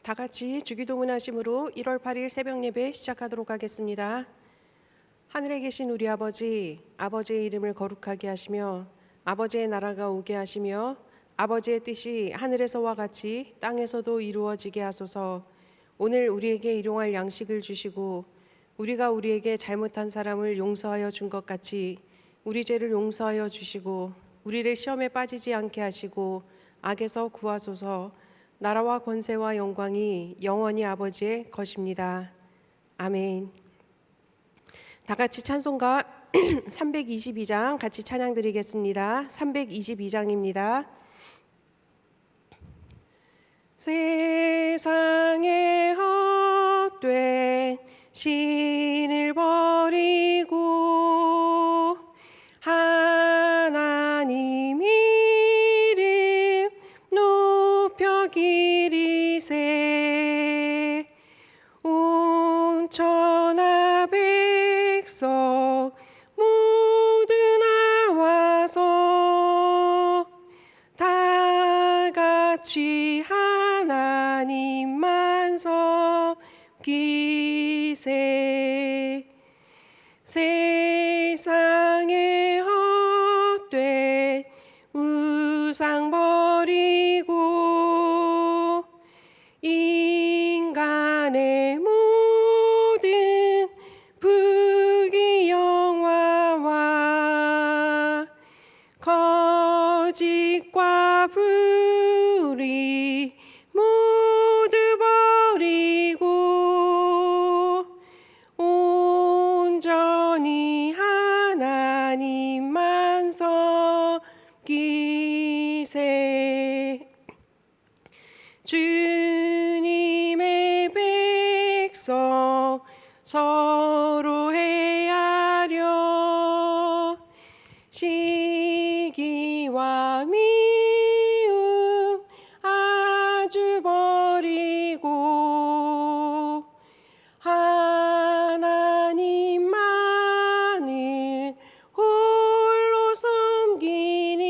다 같이 주기도문 하심으로 1월 8일 새벽 예배 시작하도록 하겠습니다. 하늘에 계신 우리 아버지, 아버지의 이름을 거룩하게 하시며 아버지의 나라가 오게 하시며 아버지의 뜻이 하늘에서와 같이 땅에서도 이루어지게 하소서. 오늘 우리에게 일용할 양식을 주시고 우리가 우리에게 잘못한 사람을 용서하여 준 것 같이 우리 죄를 용서하여 주시고 우리를 시험에 빠지지 않게 하시고 악에서 구하소서. 나라와 권세와 영광이 영원히 아버지의 것입니다. 아멘. 다 같이 찬송가 322장 같이 찬양 드리겠습니다. 322장입니다. 세상에 헛된 신을 버리고 하나님 이름 높여 기리세. 온 천하 백성 모두 나와서 다 같이 하나님만 섬기세. 세상에 헛된 우상 버리고 인간의 모든 부귀영화와 거짓과 불의 모두 버리고 온전히 하나님만 섬기세. 주님의 백성 서로 헤아려 시기와 미움 아주 버리고 하나님만을 홀로 섬기는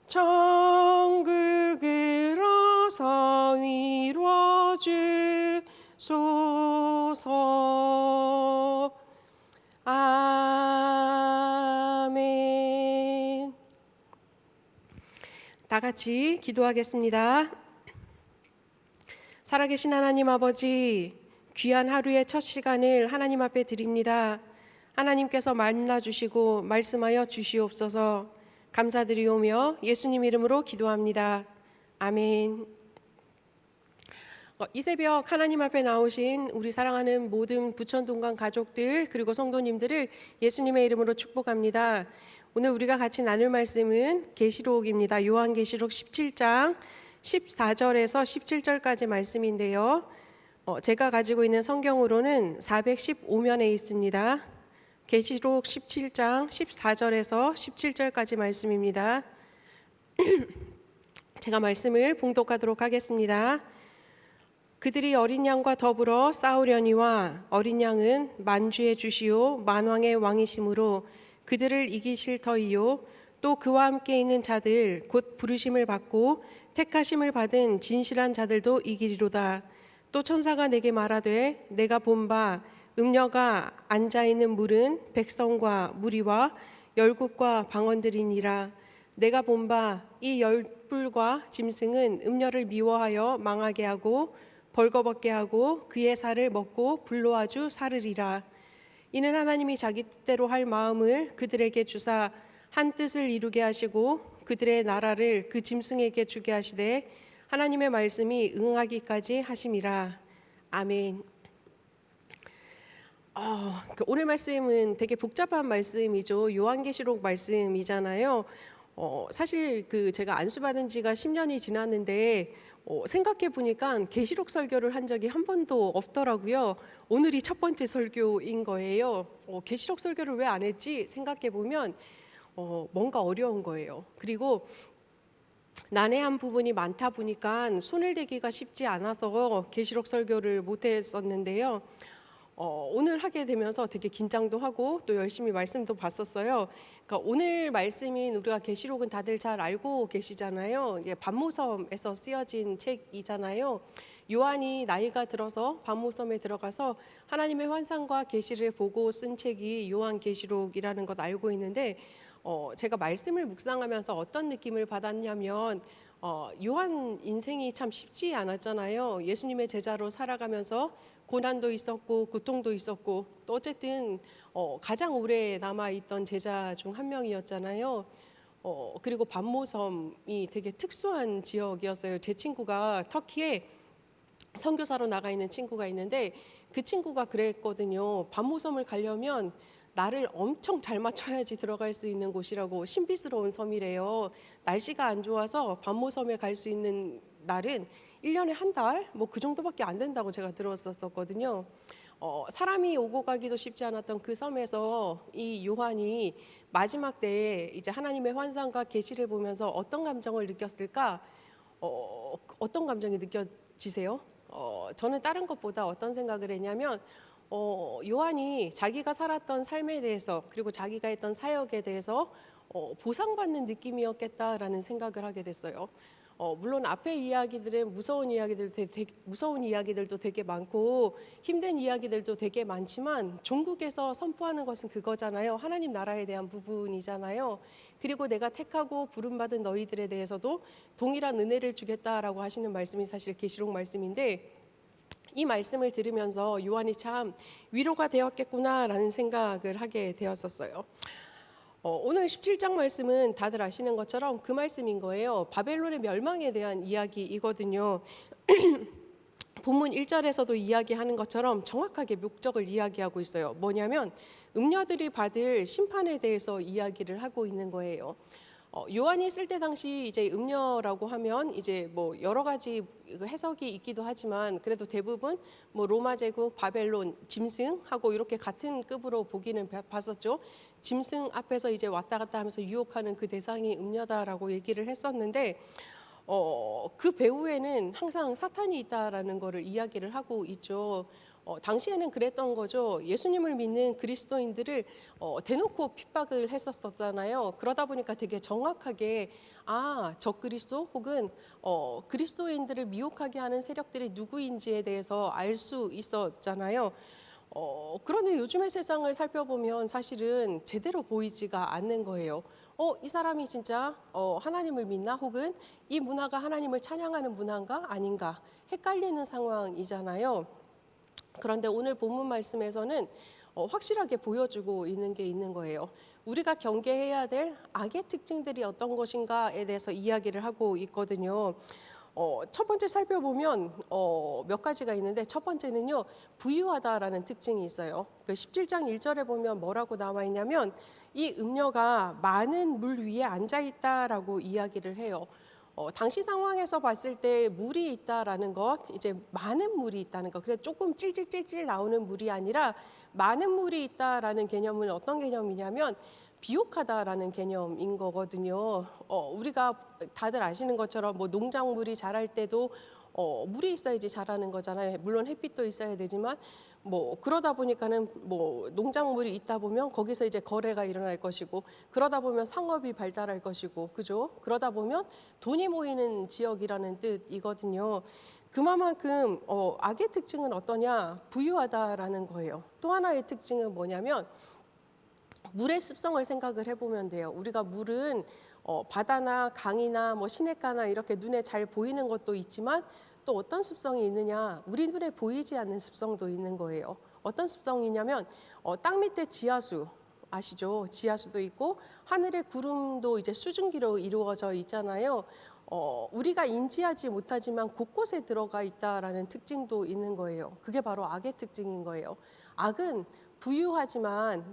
천국으로서 이루어 주소서. 아멘. 다 같이 기도하겠습니다. 살아계신 하나님 아버지, 귀한 하루의 첫 시간을 하나님 앞에 드립니다. 하나님께서 만나주시고 말씀하여 주시옵소서. 감사드리오며 예수님 이름으로 기도합니다. 아멘. 이 새벽 하나님 앞에 나오신 우리 사랑하는 모든 부천동강 가족들 그리고 성도님들을 예수님의 이름으로 축복합니다. 오늘 우리가 같이 나눌 말씀은 계시록입니다. 요한계시록 17장 14절에서 17절까지 말씀인데요. 제가 가지고 있는 성경으로는 415면에 있습니다. 계시록 17장 14절에서 17절까지 말씀입니다. 제가 말씀을 봉독하도록 하겠습니다. 그들이 어린 양과 더불어 싸우려니와 어린 양은 만주의 주시오 만왕의 왕이심으로 그들을 이기실 터이요 또 그와 함께 있는 자들 곧 부르심을 받고 택하심을 받은 진실한 자들도 이기리로다. 또 천사가 내게 말하되 내가 본 바 음녀가 앉아있는 물은 백성과 무리와 열국과 방언들이니라. 내가 본 바 이 열불과 짐승은 음녀를 미워하여 망하게 하고 벌거벗게 하고 그의 살을 먹고 불로 아주 사르리라. 이는 하나님이 자기 뜻대로 할 마음을 그들에게 주사 한 뜻을 이루게 하시고 그들의 나라를 그 짐승에게 주게 하시되 하나님의 말씀이 응하기까지 하심이라. 아멘. 오늘 말씀은 되게 복잡한 말씀이죠. 요한계시록 말씀이잖아요. 사실 제가 안수받은 지가 10년이 지났는데 생각해 보니까 계시록 설교를 한 적이 한 번도 없더라고요. 오늘이 첫 번째 설교인 거예요. 계시록 설교를 왜 안 했지 생각해 보면 뭔가 어려운 거예요. 그리고 난해한 부분이 많다 보니까 손을 대기가 쉽지 않아서 계시록 설교를 못 했었는데요. 오늘 하게 되면서 되게 긴장도 하고 또 열심히 말씀도 봤었어요. 그러니까 오늘 말씀인 우리가 계시록은 다들 잘 알고 계시잖아요. 이게 반모섬에서 쓰여진 책이잖아요. 요한이 나이가 들어서 반모섬에 들어가서 하나님의 환상과 계시를 보고 쓴 책이 요한계시록이라는 것 알고 있는데 제가 말씀을 묵상하면서 어떤 느낌을 받았냐면 요한 인생이 참 쉽지 않았잖아요. 예수님의 제자로 살아가면서 고난도 있었고 고통도 있었고 또 어쨌든 가장 오래 남아 있던 제자 중 한 명이었잖아요. 그리고 반모섬이 되게 특수한 지역이었어요. 제 친구가 터키에 선교사로 나가 있는 친구가 있는데 그 친구가 그랬거든요. 반모섬을 가려면 날을 엄청 잘 맞춰야지 들어갈 수 있는 곳이라고. 신비스러운 섬이래요. 날씨가 안 좋아서 반모섬에 갈 수 있는 날은 1년에 한 달? 뭐 그 정도밖에 안 된다고 제가 들었었거든요. 사람이 오고 가기도 쉽지 않았던 그 섬에서 이 요한이 마지막 때에 이제 하나님의 환상과 계시를 보면서 어떤 감정을 느꼈을까? 어떤 감정이 느껴지세요? 저는 다른 것보다 어떤 생각을 했냐면 요한이 자기가 살았던 삶에 대해서 그리고 자기가 했던 사역에 대해서 보상받는 느낌이었겠다라는 생각을 하게 됐어요. 물론 앞에 이야기들은 무서운 이야기들도 되게 많고 힘든 이야기들도 되게 많지만 종국에서 선포하는 것은 그거잖아요. 하나님 나라에 대한 부분이잖아요. 그리고 내가 택하고 부름받은 너희들에 대해서도 동일한 은혜를 주겠다라고 하시는 말씀이 사실 계시록 말씀인데 이 말씀을 들으면서 요한이 참 위로가 되었겠구나라는 생각을 하게 되었었어요. 오늘 17장 말씀은 다들 아시는 것처럼 그 말씀인 거예요. 바벨론의 멸망에 대한 이야기이거든요. 본문 1절에서도 이야기하는 것처럼 정확하게 목적을 이야기하고 있어요. 뭐냐면 음녀들이 받을 심판에 대해서 이야기를 하고 있는 거예요. 요한이 쓸 때 당시 이제 음녀라고 하면 이제 뭐 여러 가지 해석이 있기도 하지만 그래도 대부분 뭐 로마 제국, 바벨론, 짐승하고 이렇게 같은 급으로 보기는 봤었죠. 짐승 앞에서 이제 왔다 갔다 하면서 유혹하는 그 대상이 음녀다라고 얘기를 했었는데 그 배후에는 항상 사탄이 있다라는 거를 이야기를 하고 있죠. 당시에는 그랬던 거죠. 예수님을 믿는 그리스도인들을 대놓고 핍박을 했었잖아요. 그러다 보니까 되게 정확하게 적그리스도 혹은 그리스도인들을 미혹하게 하는 세력들이 누구인지에 대해서 알 수 있었잖아요. 그런데 요즘의 세상을 살펴보면 사실은 제대로 보이지가 않는 거예요. 이 사람이 진짜 하나님을 믿나? 혹은 이 문화가 하나님을 찬양하는 문화인가? 아닌가? 헷갈리는 상황이잖아요. 그런데 오늘 본문 말씀에서는 확실하게 보여주고 있는 게 있는 거예요. 우리가 경계해야 될 악의 특징들이 어떤 것인가에 대해서 이야기를 하고 있거든요. 첫 번째 살펴보면 몇 가지가 있는데 첫 번째는요, 부유하다라는 특징이 있어요. 그 17장 1절에 보면 뭐라고 나와 있냐면 이 음녀가 많은 물 위에 앉아 있다라고 이야기를 해요. 당시 상황에서 봤을 때 물이 있다라는 것, 이제 많은 물이 있다는 것, 근데 조금 찔찔찔찔 나오는 물이 아니라 많은 물이 있다라는 개념은 어떤 개념이냐면 비옥하다라는 개념인 거거든요. 우리가 다들 아시는 것처럼 뭐 농작물이 자랄 때도 물이 있어야지 자라는 거잖아요. 물론 햇빛도 있어야 되지만 뭐 그러다 보니까는 뭐 농작물이 있다 보면 거기서 이제 거래가 일어날 것이고 그러다 보면 상업이 발달할 것이고 그죠? 그러다 보면 돈이 모이는 지역이라는 뜻이거든요. 그만큼 악의 특징은 어떠냐? 부유하다라는 거예요. 또 하나의 특징은 뭐냐면 물의 습성을 생각을 해보면 돼요. 우리가 물은 바다나 강이나 뭐 시냇가나 이렇게 눈에 잘 보이는 것도 있지만 또 어떤 습성이 있느냐? 우리 눈에 보이지 않는 습성도 있는 거예요. 어떤 습성이냐면 땅 밑에 지하수 아시죠? 지하수도 있고 하늘의 구름도 이제 수증기로 이루어져 있잖아요. 우리가 인지하지 못하지만 곳곳에 들어가 있다라는 특징도 있는 거예요. 그게 바로 악의 특징인 거예요. 악은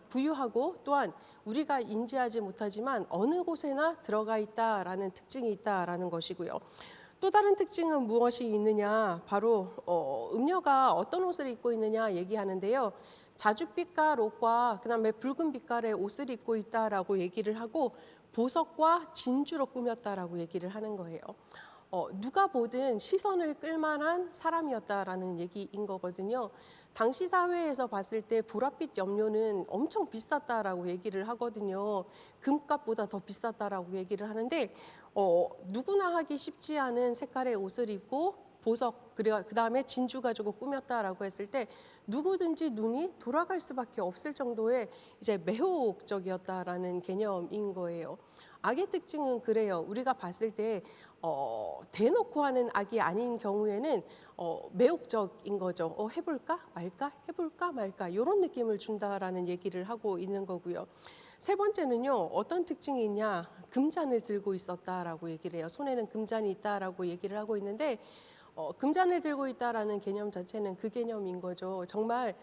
부유하고 또한 우리가 인지하지 못하지만 어느 곳에나 들어가 있다라는 특징이 있다라는 것이고요. 또 다른 특징은 무엇이 있느냐? 바로 음녀가 어떤 옷을 입고 있느냐 얘기하는데요. 자줏빛깔 옷과 그다음에 붉은 빛깔의 옷을 입고 있다라고 얘기를 하고 보석과 진주로 꾸몄다라고 얘기를 하는 거예요. 누가 보든 시선을 끌만한 사람이었다라는 얘기인 거거든요. 당시 사회에서 봤을 때 보랏빛 염료는 엄청 비쌌다라고 얘기를 하거든요. 금값보다 더 비쌌다라고 얘기를 하는데 누구나 하기 쉽지 않은 색깔의 옷을 입고 보석 그다음에 진주 가지고 꾸몄다라고 했을 때 누구든지 눈이 돌아갈 수밖에 없을 정도의 이제 매혹적이었다라는 개념인 거예요. 악의 특징은 그래요. 우리가 봤을 때 대놓고 하는 악이 아닌 경우에는 매혹적인 거죠. 해볼까 말까 해볼까 말까 이런 느낌을 준다라는 얘기를 하고 있는 거고요. 세 번째는요, 어떤 특징이 있냐? 금잔을 들고 있었다라고 얘기를 해요. 손에는 금잔이 있다라고 얘기를 하고 있는데 금잔을 들고 있다라는 개념 자체는 그 개념인 거죠. 정말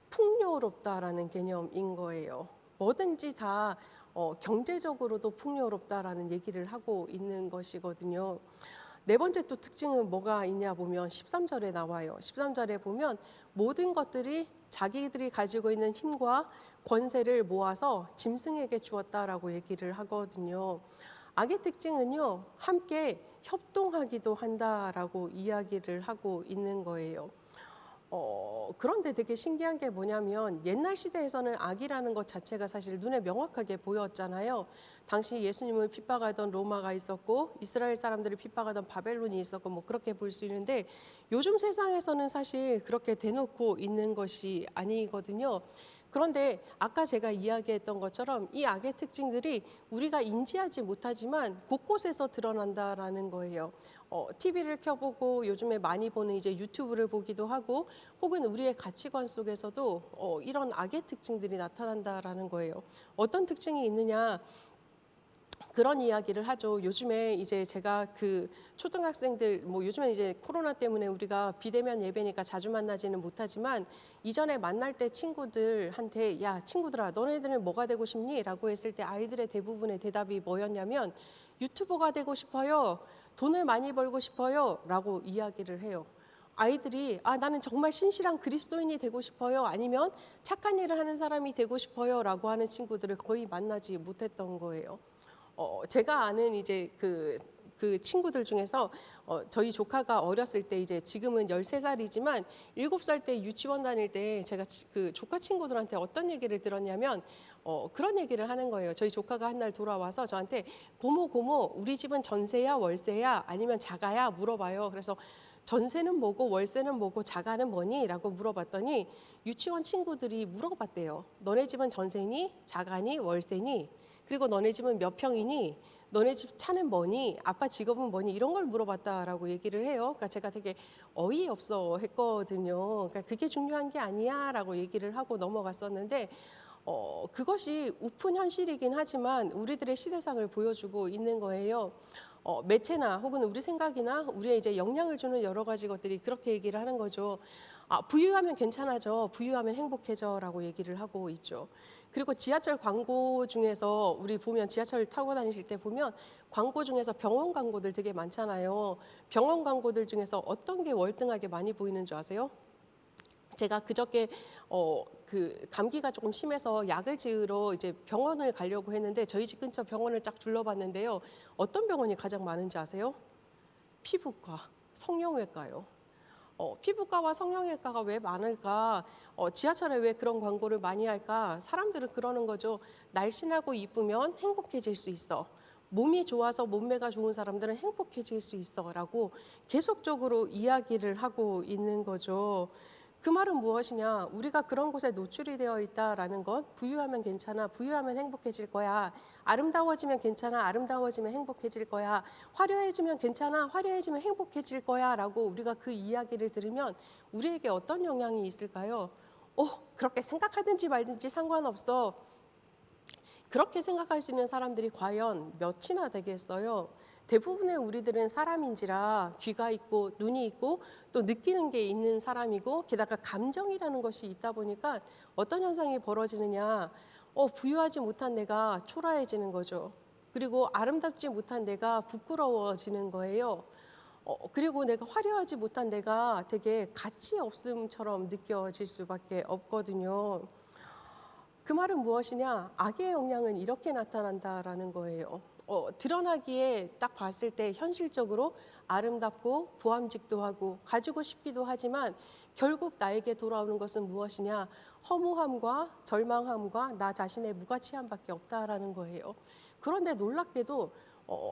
풍요롭다라는 개념인 거예요. 뭐든지 다 경제적으로도 풍요롭다라는 얘기를 하고 있는 것이거든요. 네 번째 또 특징은 뭐가 있냐 보면 13절에 나와요. 13절에 보면 모든 것들이 자기들이 가지고 있는 힘과 권세를 모아서 짐승에게 주었다라고 얘기를 하거든요. 악의 특징은요, 함께 협동하기도 한다라고 이야기를 하고 있는 거예요. 그런데 되게 신기한 게 뭐냐면 옛날 시대에서는 악이라는 것 자체가 사실 눈에 명확하게 보였잖아요. 당시 예수님을 핍박하던 로마가 있었고 이스라엘 사람들을 핍박하던 바벨론이 있었고 뭐 그렇게 볼 수 있는데 요즘 세상에서는 사실 그렇게 대놓고 있는 것이 아니거든요. 그런데 아까 제가 이야기했던 것처럼 이 악의 특징들이 우리가 인지하지 못하지만 곳곳에서 드러난다라는 거예요. TV를 켜보고 요즘에 많이 보는 이제 유튜브를 보기도 하고 혹은 우리의 가치관 속에서도 이런 악의 특징들이 나타난다라는 거예요. 어떤 특징이 있느냐? 그런 이야기를 하죠. 요즘에 이제 제가 그 초등학생들 뭐 요즘에 이제 코로나 때문에 우리가 비대면 예배니까 자주 만나지는 못하지만 이전에 만날 때 친구들한테 야 친구들아 너네들은 뭐가 되고 싶니? 라고 했을 때 아이들의 대부분의 대답이 뭐였냐면 유튜버가 되고 싶어요. 돈을 많이 벌고 싶어요. 라고 이야기를 해요. 아이들이 나는 정말 신실한 그리스도인이 되고 싶어요. 아니면 착한 일을 하는 사람이 되고 싶어요. 라고 하는 친구들을 거의 만나지 못했던 거예요. 제가 아는 이제 그 친구들 중에서 저희 조카가 어렸을 때 이제 지금은 13살이지만 7살 때 유치원 다닐 때 제가 그 조카 친구들한테 어떤 얘기를 들었냐면 그런 얘기를 하는 거예요. 저희 조카가 한 날 돌아와서 저한테 고모 우리 집은 전세야 월세야 아니면 자가야 물어봐요. 그래서 전세는 뭐고 월세는 뭐고 자가는 뭐니? 라고 물어봤더니 유치원 친구들이 물어봤대요. 너네 집은 전세니? 자가니? 월세니? 그리고 너네 집은 몇 평이니? 너네 집 차는 뭐니? 아빠 직업은 뭐니? 이런 걸 물어봤다라고 얘기를 해요. 그러니까 제가 되게 어이없어 했거든요. 그러니까 그게 중요한 게 아니야라고 얘기를 하고 넘어갔었는데 그것이 우픈 현실이긴 하지만 우리들의 시대상을 보여주고 있는 거예요. 매체나 혹은 우리 생각이나 우리의 이제 영향을 주는 여러 가지 것들이 그렇게 얘기를 하는 거죠. 부유하면 괜찮아져, 부유하면 행복해져라고 얘기를 하고 있죠. 그리고 지하철 광고 중에서 우리 보면 지하철 타고 다니실 때 보면 광고 중에서 병원 광고들 되게 많잖아요. 병원 광고들 중에서 어떤 게 월등하게 많이 보이는 줄 아세요? 제가 그저께 그 감기가 조금 심해서 약을 지으러 이제 병원을 가려고 했는데 저희 집 근처 병원을 쫙 둘러봤는데요. 어떤 병원이 가장 많은지 아세요? 피부과, 성형외과요. 피부과와 성형외과가 왜 많을까? 지하철에 왜 그런 광고를 많이 할까? 사람들은 그러는 거죠. 날씬하고 이쁘면 행복해질 수 있어. 몸이 좋아서 몸매가 좋은 사람들은 행복해질 수 있어라고 계속적으로 이야기를 하고 있는 거죠. 그 말은 무엇이냐? 우리가 그런 곳에 노출이 되어 있다라는 것, 부유하면 괜찮아, 부유하면 행복해질 거야. 아름다워지면 괜찮아, 아름다워지면 행복해질 거야. 화려해지면 괜찮아, 화려해지면 행복해질 거야. 라고 우리가 그 이야기를 들으면 우리에게 어떤 영향이 있을까요? 그렇게 생각하든지 말든지 상관없어. 그렇게 생각할 수 있는 사람들이 과연 몇이나 되겠어요? 대부분의 우리들은 사람인지라 귀가 있고 눈이 있고 또 느끼는 게 있는 사람이고 게다가 감정이라는 것이 있다 보니까 어떤 현상이 벌어지느냐 부유하지 못한 내가 초라해지는 거죠. 그리고 아름답지 못한 내가 부끄러워지는 거예요. 그리고 내가 화려하지 못한 내가 되게 가치 없음처럼 느껴질 수밖에 없거든요. 그 말은 무엇이냐? 악의 영향은 이렇게 나타난다라는 거예요. 드러나기에 딱 봤을 때 현실적으로 아름답고 보암직도 하고 가지고 싶기도 하지만 결국 나에게 돌아오는 것은 무엇이냐? 허무함과 절망함과 나 자신의 무가치함밖에 없다라는 거예요. 그런데 놀랍게도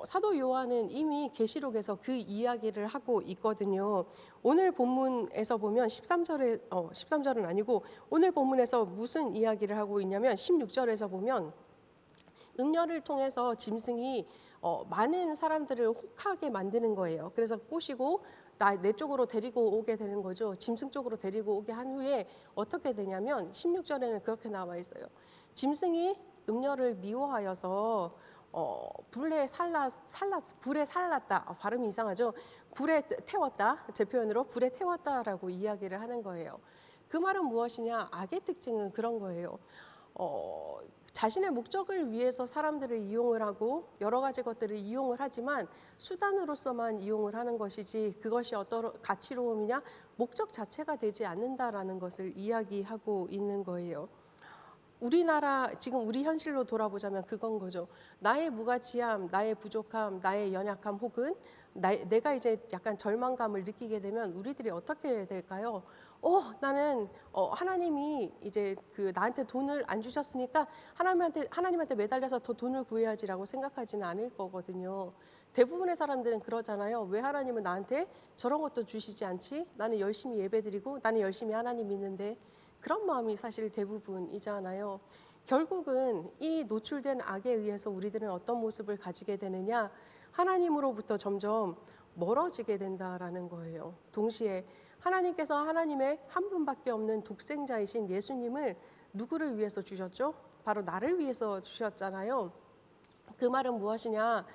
사도 요한은 이미 계시록에서 그 이야기를 하고 있거든요. 오늘 본문에서 보면 13절에 13절은 아니고 오늘 본문에서 무슨 이야기를 하고 있냐면 16절에서 보면 음녀를 통해서 짐승이 많은 사람들을 혹하게 만드는 거예요. 그래서 꼬시고 내 쪽으로 데리고 오게 되는 거죠. 짐승 쪽으로 데리고 오게 한 후에 어떻게 되냐면 16절에는 그렇게 나와 있어요. 짐승이 음녀를 미워하여서 불에 살랐다. 발음이 이상하죠. 불에 태웠다. 제 표현으로 불에 태웠다라고 이야기를 하는 거예요. 그 말은 무엇이냐? 악의 특징은 그런 거예요. 자신의 목적을 위해서 사람들을 이용을 하고 여러 가지 것들을 이용을 하지만 수단으로서만 이용을 하는 것이지 그것이 어떤 가치로움이냐 목적 자체가 되지 않는다라는 것을 이야기하고 있는 거예요. 우리나라 지금 우리 현실로 돌아보자면 그건 거죠. 나의 무가치함, 나의 부족함, 나의 연약함 혹은 내가 이제 약간 절망감을 느끼게 되면 우리들이 어떻게 될까요? 나는 하나님이 이제 그 나한테 돈을 안 주셨으니까 하나님한테 매달려서 더 돈을 구해야지라고 생각하지는 않을 거거든요. 대부분의 사람들은 그러잖아요. 왜 하나님은 나한테 저런 것도 주시지 않지? 나는 열심히 예배드리고 나는 열심히 하나님 믿는데 그런 마음이 사실 대부분이잖아요. 결국은 이 노출된 악에 의해서 우리들은 어떤 모습을 가지게 되느냐? 하나님으로부터 점점 멀어지게 된다라는 거예요. 동시에 하나님께서 하나님의 한 분밖에 없는 독생자이신 예수님을 누구를 위해서 주셨죠? 바로 나를 위해서 주셨잖아요. 그 말은 무엇이냐?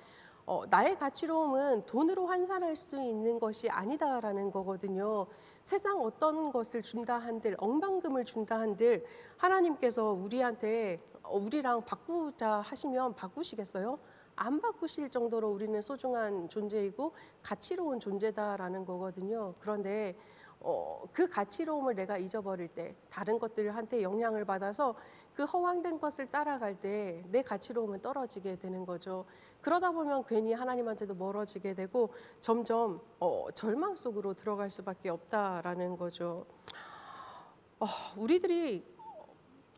나의 가치로움은 돈으로 환산할 수 있는 것이 아니다라는 거거든요. 세상 어떤 것을 준다 한들 억만금을 준다 한들 하나님께서 우리한테 우리랑 바꾸자 하시면 바꾸시겠어요? 안 바꾸실 정도로 우리는 소중한 존재이고 가치로운 존재다라는 거거든요. 그런데 그 가치로움을 내가 잊어버릴 때 다른 것들한테 영향을 받아서 그 허황된 것을 따라갈 때 내 가치로움은 떨어지게 되는 거죠. 그러다 보면 괜히 하나님한테도 멀어지게 되고 점점 절망 속으로 들어갈 수밖에 없다라는 거죠. 우리들이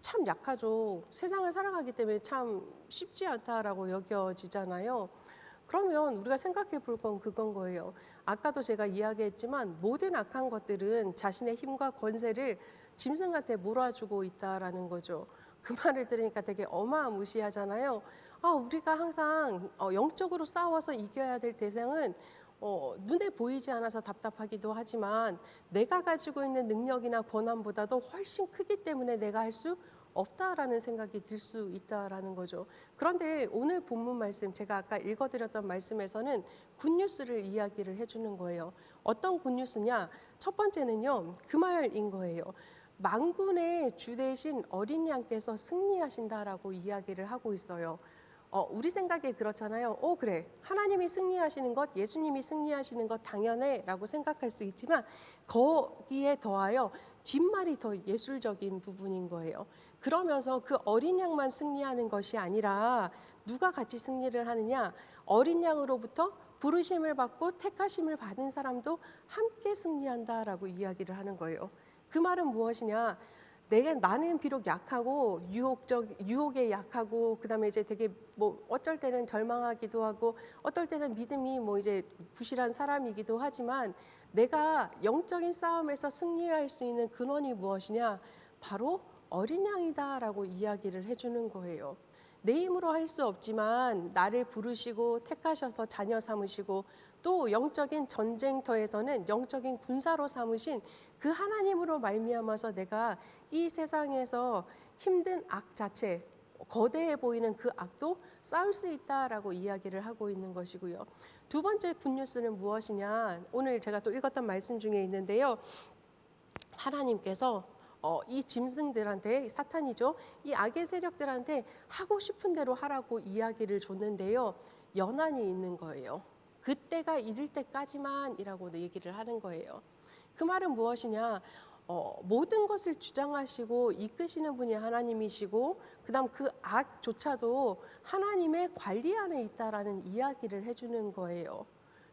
참 약하죠. 세상을 살아가기 때문에 참 쉽지 않다라고 여겨지잖아요. 그러면 우리가 생각해 볼 건 그건 거예요. 아까도 제가 이야기했지만 모든 악한 것들은 자신의 힘과 권세를 짐승한테 몰아주고 있다라는 거죠. 그 말을 들으니까 되게 어마무시하잖아요. 우리가 항상 영적으로 싸워서 이겨야 될 대상은 눈에 보이지 않아서 답답하기도 하지만 내가 가지고 있는 능력이나 권한보다도 훨씬 크기 때문에 내가 할 수 없다라는 생각이 들 수 있다라는 거죠. 그런데 오늘 본문 말씀 제가 아까 읽어드렸던 말씀에서는 굿뉴스를 이야기를 해주는 거예요. 어떤 굿뉴스냐? 첫 번째는요. 그 말인 거예요. 만군의 주 대신 어린 양께서 승리하신다라고 이야기를 하고 있어요. 우리 생각에 그렇잖아요. 그래. 하나님이 승리하시는 것, 예수님이 승리하시는 것 당연해라고 생각할 수 있지만 거기에 더하여 뒷말이 더 예술적인 부분인 거예요. 그러면서 그 어린 양만 승리하는 것이 아니라 누가 같이 승리를 하느냐? 어린 양으로부터 부르심을 받고 택하심을 받은 사람도 함께 승리한다라고 이야기를 하는 거예요. 그 말은 무엇이냐? 나는 비록 약하고 유혹에 약하고 그다음에 이제 되게 뭐 어쩔 때는 절망하기도 하고 어떨 때는 믿음이 뭐 이제 부실한 사람이기도 하지만 내가 영적인 싸움에서 승리할 수 있는 근원이 무엇이냐? 바로 어린 양이다라고 이야기를 해주는 거예요. 내 힘으로 할 수 없지만 나를 부르시고 택하셔서 자녀 삼으시고 또 영적인 전쟁터에서는 영적인 군사로 삼으신 그 하나님으로 말미암아서 내가 이 세상에서 힘든 악 자체 거대해 보이는 그 악도 싸울 수 있다라고 이야기를 하고 있는 것이고요. 두 번째 굿뉴스는 무엇이냐? 오늘 제가 또 읽었던 말씀 중에 있는데요. 하나님께서 이 짐승들한테 사탄이죠. 이 악의 세력들한테 하고 싶은 대로 하라고 이야기를 줬는데요. 연한이 있는 거예요. 그때가 이를 때까지만이라고 얘기를 하는 거예요. 그 말은 무엇이냐? 모든 것을 주장하시고 이끄시는 분이 하나님이시고 그다음 그 악조차도 하나님의 관리 안에 있다라는 이야기를 해주는 거예요.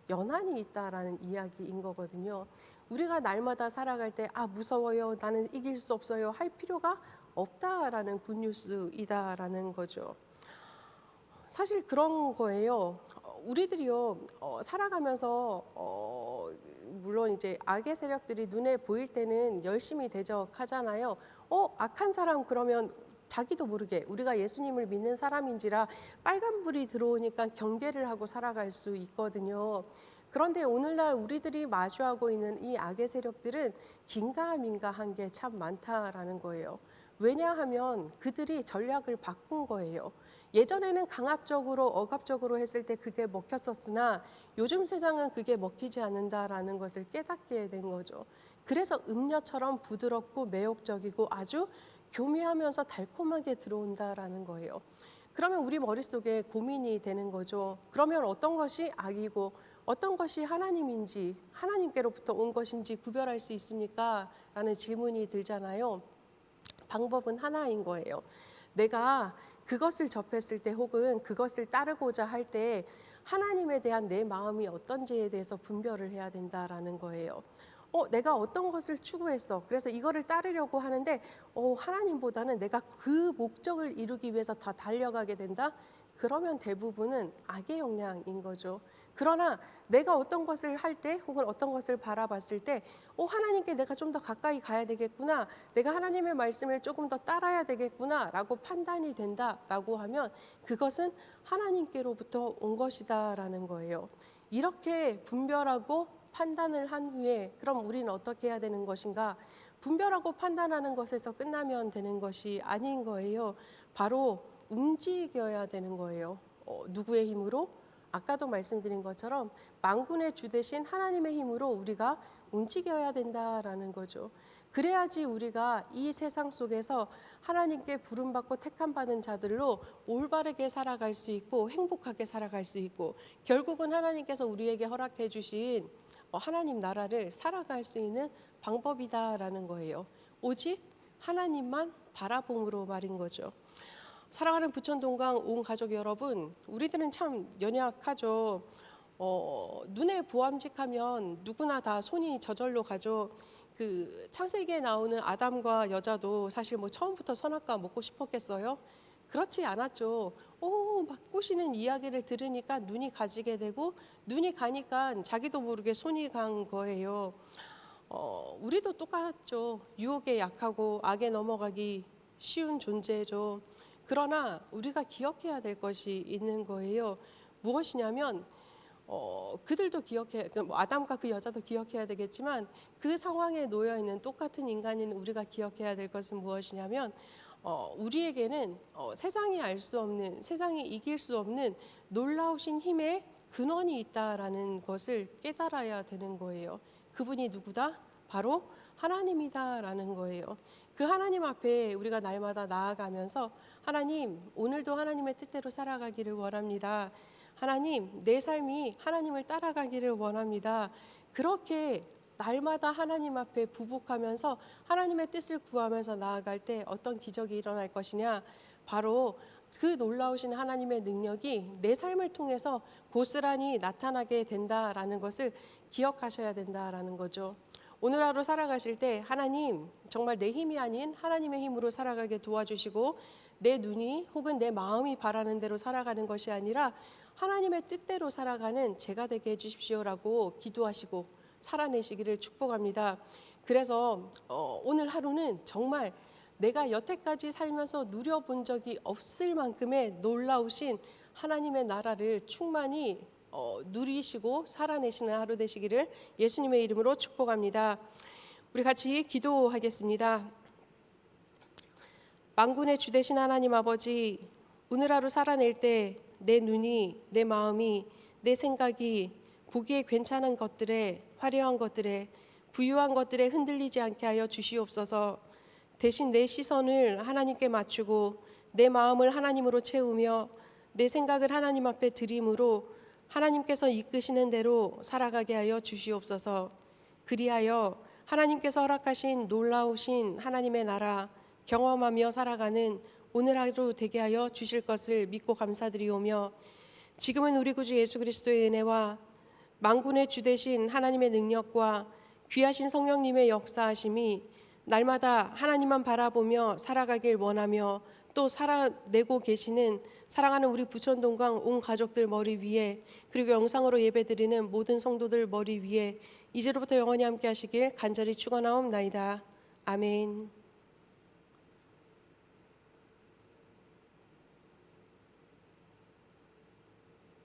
연한이 있다라는 이야기인 거거든요. 우리가 날마다 살아갈 때 무서워요, 나는 이길 수 없어요 할 필요가 없다라는 굿뉴스이다라는 거죠. 사실 그런 거예요. 우리들이요 살아가면서 물론 이제 악의 세력들이 눈에 보일 때는 열심히 대적하잖아요. 악한 사람 그러면 자기도 모르게 우리가 예수님을 믿는 사람인지라 빨간불이 들어오니까 경계를 하고 살아갈 수 있거든요. 그런데 오늘날 우리들이 마주하고 있는 이 악의 세력들은 긴가민가한 게 참 많다라는 거예요. 왜냐하면 그들이 전략을 바꾼 거예요. 예전에는 강압적으로 억압적으로 했을 때 그게 먹혔었으나 요즘 세상은 그게 먹히지 않는다라는 것을 깨닫게 된 거죠. 그래서 음료처럼 부드럽고 매혹적이고 아주 교미하면서 달콤하게 들어온다라는 거예요. 그러면 우리 머릿속에 고민이 되는 거죠. 그러면 어떤 것이 악이고 어떤 것이 하나님인지 하나님께로부터 온 것인지 구별할 수 있습니까? 라는 질문이 들잖아요. 방법은 하나인 거예요. 내가 그것을 접했을 때 혹은 그것을 따르고자 할 때 하나님에 대한 내 마음이 어떤지에 대해서 분별을 해야 된다라는 거예요. 내가 어떤 것을 추구했어. 그래서 이거를 따르려고 하는데 하나님보다는 내가 그 목적을 이루기 위해서 더 달려가게 된다. 그러면 대부분은 악의 영향인 거죠. 그러나 내가 어떤 것을 할 때 혹은 어떤 것을 바라봤을 때 하나님께 내가 좀 더 가까이 가야 되겠구나. 내가 하나님의 말씀을 조금 더 따라야 되겠구나 라고 판단이 된다라고 하면 그것은 하나님께로부터 온 것이다라는 거예요. 이렇게 분별하고 판단을 한 후에 그럼 우리는 어떻게 해야 되는 것인가? 분별하고 판단하는 것에서 끝나면 되는 것이 아닌 거예요. 바로 움직여야 되는 거예요. 누구의 힘으로? 아까도 말씀드린 것처럼 만군의 주 되신 하나님의 힘으로 우리가 움직여야 된다라는 거죠. 그래야지 우리가 이 세상 속에서 하나님께 부름받고 택함받은 자들로 올바르게 살아갈 수 있고 행복하게 살아갈 수 있고 결국은 하나님께서 우리에게 허락해 주신 하나님 나라를 살아갈 수 있는 방법이다라는 거예요. 오직 하나님만 바라봄으로 말인 거죠. 사랑하는 부천동강 온 가족 여러분, 우리들은 참 연약하죠. 눈에 보암직하면 누구나 다 손이 저절로 가죠. 그 창세기에 나오는 아담과 여자도 사실 뭐 처음부터 선악과 먹고 싶었겠어요? 그렇지 않았죠. 막 꼬시는 이야기를 들으니까 눈이 가지게 되고 눈이 가니까 자기도 모르게 손이 간 거예요. 우리도 똑같죠. 유혹에 약하고 악에 넘어가기 쉬운 존재죠. 그러나 우리가 기억해야 될 것이 있는 거예요. 무엇이냐면 그들도 아담과 그 여자도 기억해야 되겠지만 그 상황에 놓여 있는 똑같은 인간인 우리가 기억해야 될 것은 무엇이냐면 우리에게는 세상이 알 수 없는, 세상이 이길 수 없는 놀라우신 힘의 근원이 있다라는 것을 깨달아야 되는 거예요. 그분이 누구다? 바로 하나님이다라는 거예요. 그 하나님 앞에 우리가 날마다 나아가면서 하나님, 오늘도 하나님의 뜻대로 살아가기를 원합니다. 하나님, 내 삶이 하나님을 따라가기를 원합니다. 그렇게 날마다 하나님 앞에 부복하면서 하나님의 뜻을 구하면서 나아갈 때 어떤 기적이 일어날 것이냐? 바로 그 놀라우신 하나님의 능력이 내 삶을 통해서 고스란히 나타나게 된다라는 것을 기억하셔야 된다라는 거죠. 오늘 하루 살아가실 때 하나님, 정말 내 힘이 아닌 하나님의 힘으로 살아가게 도와주시고 내 눈이 혹은 내 마음이 바라는 대로 살아가는 것이 아니라 하나님의 뜻대로 살아가는 제가 되게 해주십시오라고 기도하시고 살아내시기를 축복합니다. 그래서 오늘 하루는 정말 내가 여태까지 살면서 누려본 적이 없을 만큼의 놀라우신 하나님의 나라를 충만히 누리시고 살아내시는 하루 되시기를 예수님의 이름으로 축복합니다. 우리 같이 기도하겠습니다. 만군의 주 되신 하나님 아버지, 오늘 하루 살아낼 때 내 눈이, 내 마음이, 내 생각이 보기에 괜찮은 것들에, 화려한 것들에, 부유한 것들에 흔들리지 않게 하여 주시옵소서. 대신 내 시선을 하나님께 맞추고 내 마음을 하나님으로 채우며 내 생각을 하나님 앞에 드림으로 하나님께서 이끄시는 대로 살아가게 하여 주시옵소서. 그리하여 하나님께서 허락하신 놀라우신 하나님의 나라 경험하며 살아가는 오늘 하루 되게 하여 주실 것을 믿고 감사드리오며, 지금은 우리 구주 예수 그리스도의 은혜와 만군의 주 되신 하나님의 능력과 귀하신 성령님의 역사하심이 날마다 하나님만 바라보며 살아가길 원하며 또 살아내고 계시는 사랑하는 우리 부천동강 온 가족들 머리 위에, 그리고 영상으로 예배드리는 모든 성도들 머리 위에 이제로부터 영원히 함께 하시길 간절히 축원하옵나이다. 아멘.